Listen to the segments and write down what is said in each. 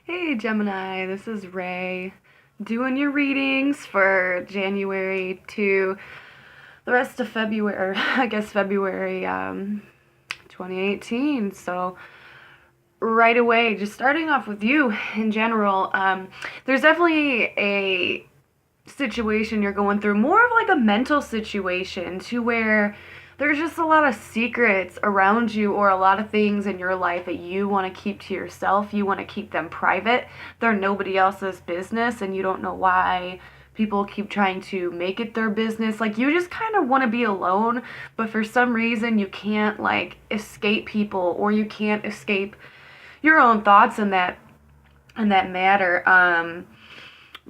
Hey Gemini, this is Ray doing your readings for January to the rest of February, I guess February 2018. So right away, just starting off with you in general, there's definitely a situation you're going through, more of like a mental situation to where there's just a lot of secrets around you or a lot of things in your life that you want to keep to yourself. You want to keep them private. They're nobody else's business and you don't know why people keep trying to make it their business. Like you just kind of want to be alone, but for some reason you can't like escape people or you can't escape your own thoughts in that matter.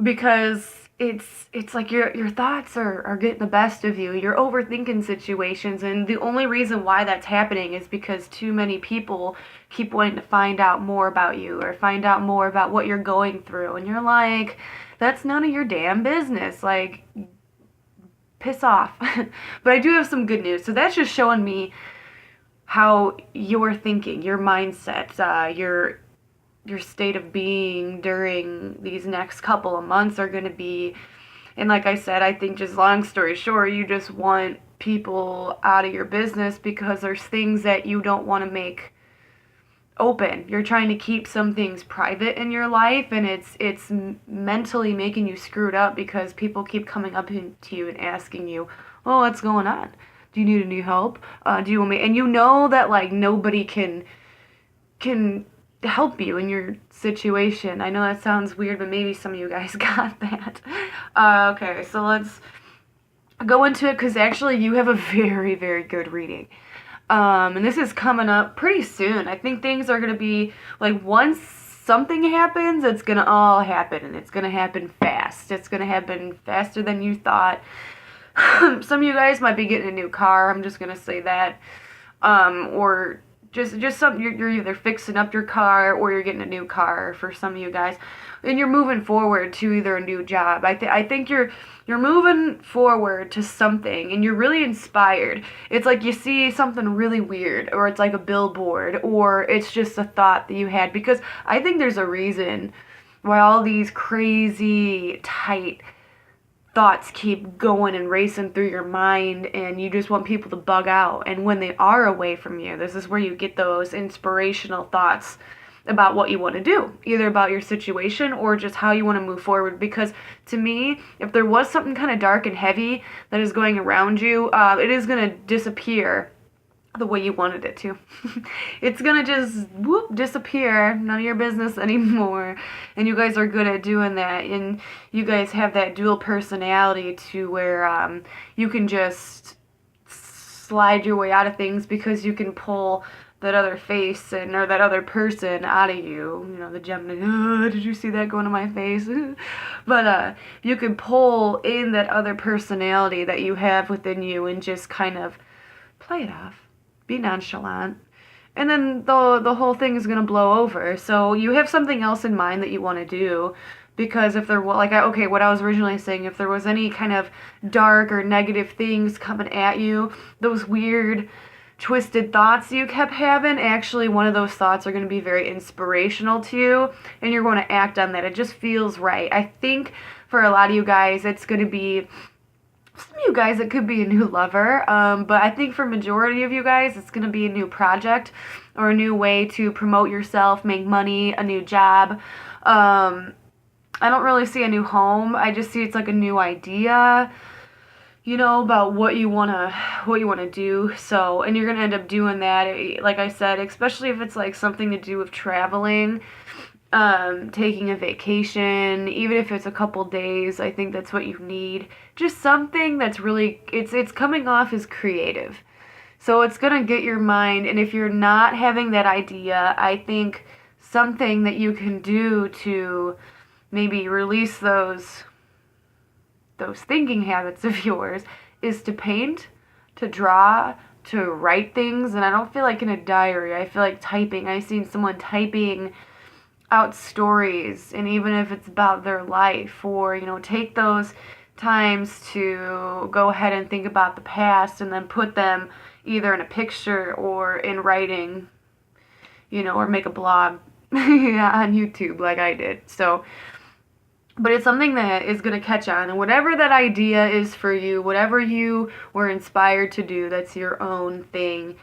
Because it's like your thoughts are getting the best of you. You're overthinking situations, and the only reason why that's happening is because too many people keep wanting to find out more about you or find out more about what you're going through, and you're like, that's none of your damn business. Like, piss off. But I do have some good news. So that's just showing me how you're thinking, your mindset, your state of being during these next couple of months are going to be. And like I said, I think, just long story short, you just want people out of your business because there's things that you don't want to make open. You're trying to keep some things private in your life, and it's mentally making you screwed up because people keep coming up to you and asking you, "Well, what's going on? Do you need any help? Do you want me?" And you know that like nobody can help you in your situation. I know that sounds weird, but maybe some of you guys got that. Okay, so let's go into it because actually you have a very, very good reading. And this is coming up pretty soon. I think things are going to be like once something happens, it's going to all happen and it's going to happen fast. It's going to happen faster than you thought. Some of you guys might be getting a new car. I'm just going to say that. Or just something you're either fixing up your car or you're getting a new car for some of you guys, and you're moving forward to either a new job. I think you're moving forward to something and you're really inspired. It's like you see something really weird, or it's like a billboard, or it's just a thought that you had, because I think there's a reason why all these crazy tight thoughts keep going and racing through your mind, and you just want people to bug out. And when they are away from you, this is where you get those inspirational thoughts about what you want to do, either about your situation or just how you want to move forward. Because to me, if there was something kind of dark and heavy that is going around you, it is going to disappear the way you wanted it to. It's gonna just whoop disappear, none of your business anymore. And you guys are good at doing that, and you guys have that dual personality to where you can just slide your way out of things because you can pull that other face and or that other person out of you. You know, the Gemini, oh, did you see that going to my face? But you can pull in that other personality that you have within you and just kind of play it off, be nonchalant, and then the whole thing is gonna blow over. So you have something else in mind that you want to do, because if there was what I was originally saying, if there was any kind of dark or negative things coming at you, those weird twisted thoughts you kept having, actually one of those thoughts are going to be very inspirational to you, and you're going to act on that. It just feels right. I think for a lot of you guys, it's going to be, some of you guys, it could be a new lover, but I think for majority of you guys, it's going to be a new project or a new way to promote yourself, make money, a new job. I don't really see a new home. I just see it's like a new idea, you know, about what you wanna do. So, and you're gonna end up doing that, like I said, especially if it's like something to do with traveling. Taking a vacation, even if it's a couple days, I think that's what you need. Just something that's really, it's coming off as creative. So it's gonna get your mind, and if you're not having that idea, I think something that you can do to maybe release those thinking habits of yours is to paint, to draw, to write things. And I don't feel like in a diary, I feel like typing. I've seen someone typing out stories, and even if it's about their life, or you know, take those times to go ahead and think about the past and then put them either in a picture or in writing, you know, or make a blog yeah, on YouTube like I did. So, but it's something that is going to catch on, and whatever that idea is for you, whatever you were inspired to do, that's your own thing.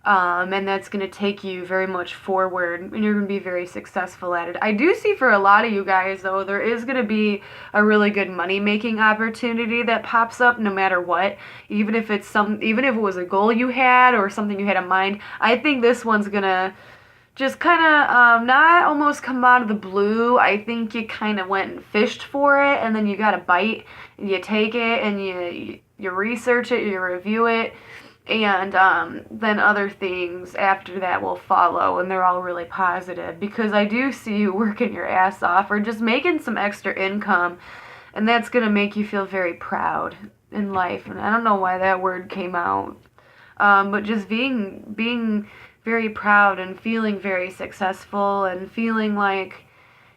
And that's going to take you very much forward, and you're going to be very successful at it. I do see for a lot of you guys, though, there is going to be a really good money making opportunity that pops up no matter what. Even if even if it was a goal you had or something you had in mind, I think this one's going to just kind of not almost come out of the blue. I think you kind of went and fished for it, and then you got a bite, and you take it, and you research it, you review it, and then other things after that will follow, and they're all really positive, because I do see you working your ass off or just making some extra income, and that's going to make you feel very proud in life. And I don't know why that word came out, but just being very proud and feeling very successful and feeling like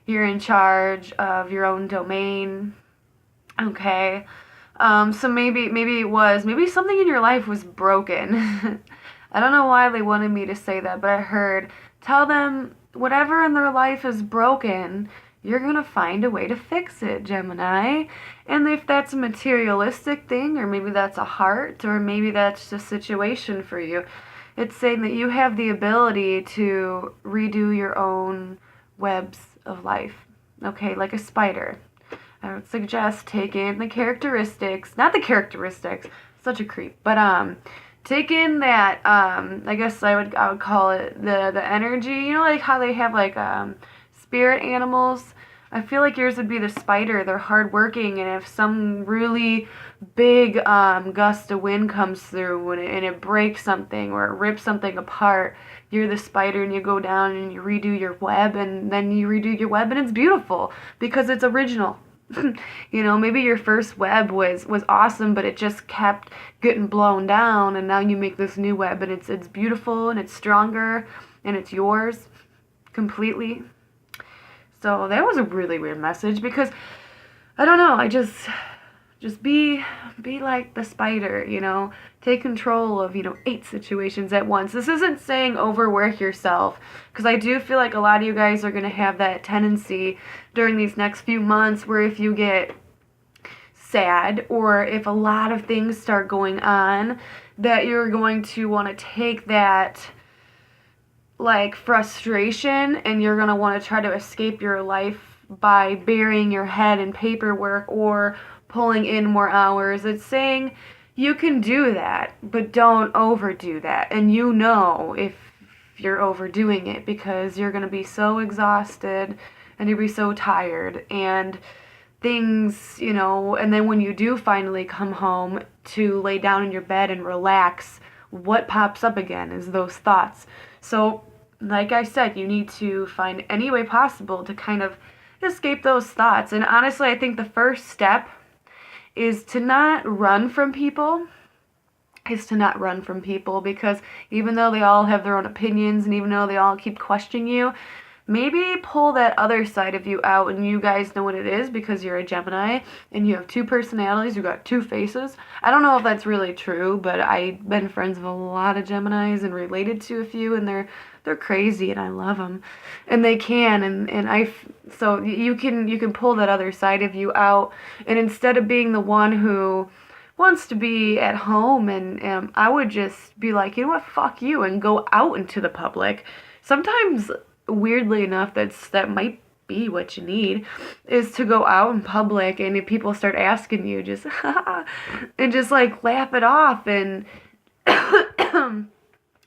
you're in charge of your own domain. Okay. So maybe maybe something in your life was broken. I don't know why they wanted me to say that, but I heard, tell them whatever in their life is broken, you're going to find a way to fix it, Gemini. And if that's a materialistic thing, or maybe that's a heart, or maybe that's a situation for you, it's saying that you have the ability to redo your own webs of life. Okay, like a spider. I would suggest taking the characteristics, not the characteristics, such a creep, but take in that, I guess I would call it the energy, you know, like how they have like spirit animals. I feel like yours would be the spider. They're hardworking, and if some really big gust of wind comes through and it breaks something or it rips something apart, you're the spider and you go down and you redo your web, and then you redo your web and it's beautiful because it's original. You know, maybe your first web was awesome, but it just kept getting blown down, and now you make this new web and it's beautiful and it's stronger and it's yours completely. So that was a really weird message, because I don't know, I just be like the spider, you know, take control of, 8 situations at once. This isn't saying overwork yourself, because I do feel like a lot of you guys are going to have that tendency during these next few months where if you get sad or if a lot of things start going on, that you're going to want to take that like frustration and you're going to want to try to escape your life by burying your head in paperwork or pulling in more hours. It's saying you can do that, but don't overdo that. And you know if you're overdoing it, because you're going to be so exhausted and you'll be so tired and things, and then when you do finally come home to lay down in your bed and relax, what pops up again is those thoughts. So, like I said, you need to find any way possible to kind of escape those thoughts. And honestly, I think the first step is to not run from people. Because even though they all have their own opinions and even though they all keep questioning you, maybe pull that other side of you out, and you guys know what it is because you're a Gemini and you have 2 personalities, you got 2 faces. I don't know if that's really true, but I've been friends with a lot of Geminis and related to a few, and they're crazy and I love them. And they can, so you can pull that other side of you out, and instead of being the one who wants to be at home, and I would just be like, you know what, fuck you, and go out into the public. Sometimes, weirdly enough, that might be what you need, is to go out in public, and if people start asking you, just and just like laugh it off and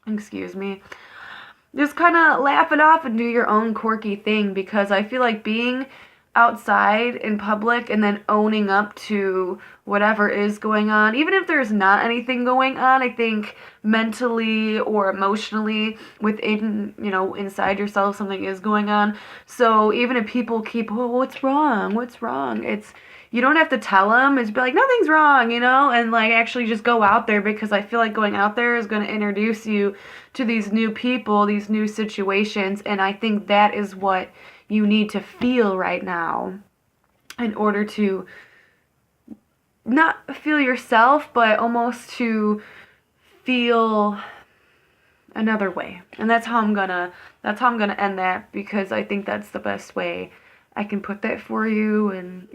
excuse me, just kind of laugh it off and do your own quirky thing, because I feel like being outside in public and then owning up to whatever is going on, even if there's not anything going on, I think mentally or emotionally within, inside yourself, something is going on. So even if people keep, oh, what's wrong? It's, you don't have to tell them. It's be like, nothing's wrong, and like actually just go out there, because I feel like going out there is going to introduce you to these new people, these new situations, and I think that is what you need to feel right now in order to not feel yourself, but almost to feel another way. And that's how I'm gonna end that, because I think that's the best way I can put that for you. And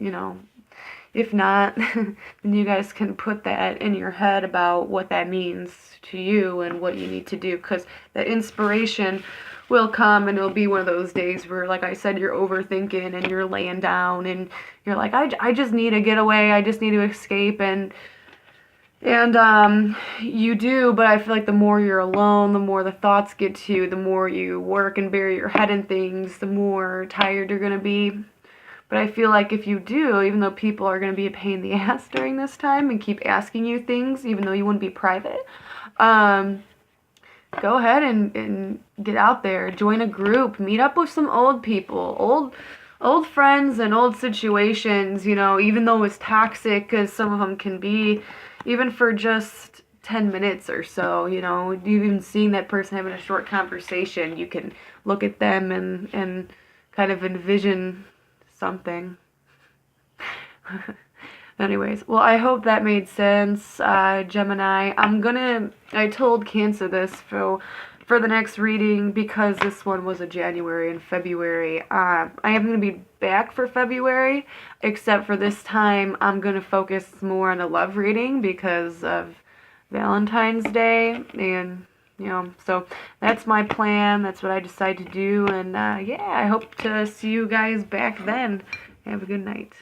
if not, then you guys can put that in your head about what that means to you and what you need to do, because the inspiration will come, and it'll be one of those days where, like I said, you're overthinking and you're laying down and you're like, I just need to get away, I just need to escape. And you do, but I feel like the more you're alone, the more the thoughts get to you, the more you work and bury your head in things, the more tired you're going to be. But I feel like if you do, even though people are going to be a pain in the ass during this time and keep asking you things, even though you wouldn't be private, go ahead and get out there, join a group, meet up with some old people, old friends and old situations, even though it's toxic as some of them can be, even for just 10 minutes or so, even seeing that person having a short conversation, you can look at them and kind of envision something. Anyways, well, I hope that made sense, Gemini. I told Cancer this for the next reading, because this one was a January and February. I am going to be back for February, except for this time I'm going to focus more on a love reading because of Valentine's Day. And, so that's my plan. That's what I decided to do. And, yeah, I hope to see you guys back then. Have a good night.